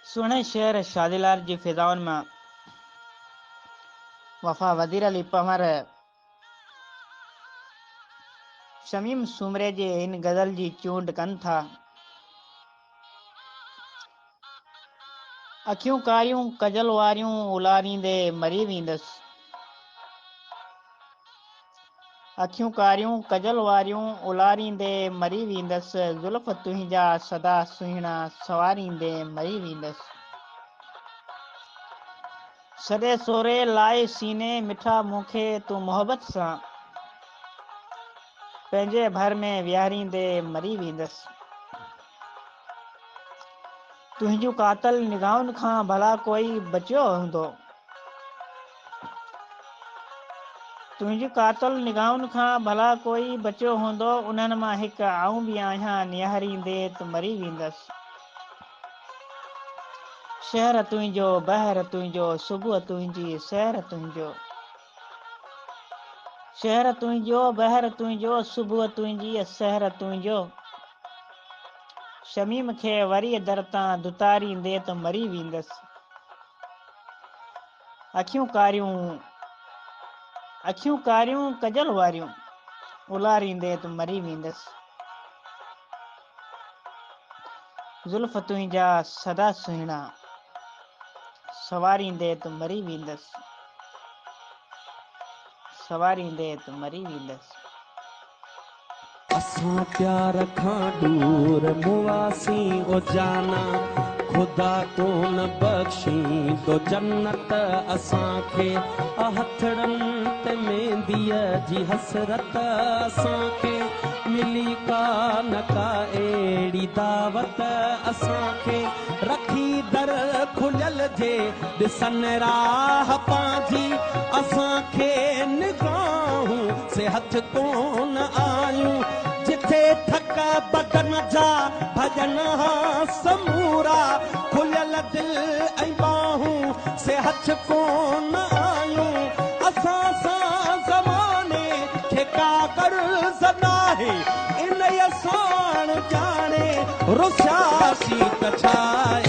सुहिणे शहर शादीलार जी फिज़ाउनि मां वफ़ा वज़ीर अली पंवर शमीम सूमरे जे हिन गज़ल जी चूंड कनि था। अखियूं कारियूं कजल वारियूं उलारींदे मरी वेंदसि। अखियूं कारियूं कजल वारियूं उलारींदे मरी वेंदसि। ज़ुल्फ़ तुंहिंजा सदा सुहिणा सवारींदे मरी वेंदसि। सॾे सोरे लाए सीने मिठा मूंखे तूं मोहबत सां पंहिंजे भर में विहारींदे मरी वेंदसि। तुंहिंजूं कातल निगाहुनि खां भला कोई बचियो हूंदो। तुंहिंजूं कातल निगाहुनि खां भला कोई बचियो हूंदो। उन्हनि मां हिकु आऊं बि आहियां निहारींदे त मरी वेंदसि। शहर तुंहिंजो बहर तुंहिंजो सुबुह तुंहिंजी सहर तुंहिंजो। शहर तुंहिंजो बहर तुंहिंजो सुबुह तुंहिंजी सहर तुंहिंजो। शमीम खे वरी दर तां दुतारींदे त मरी वेंदसि। अखियूं कारियूं कजल वारियूं उलारींदे त मरी वेंदसि। ज़ुल्फ़ तुंहिंजा सदा सुहिणा सवारींदे त मरी वेंदसि। सवारींदे त मरी वेंदसि। असां प्यार खां दूर मुआसी ओ जाना खुदा कोन बख्शी तो जन्नत असांखे हथड़नि ते मेंदीअ जी हसरत असांखे मिली कान का अहिड़ी दावत असांखे रखी दर खुलियल जे ॾिसनि राह पंहिंजी असांखे निगाहूं से हथ कोन आयूं जिथे थक बदन जा भॼन समूरा खुलियल दिल ऐं बाहूं से हथ कोन आयूं असां सां ज़माने खे का गर्ज़ नाहे इन साण जाने रुसियासी त छाए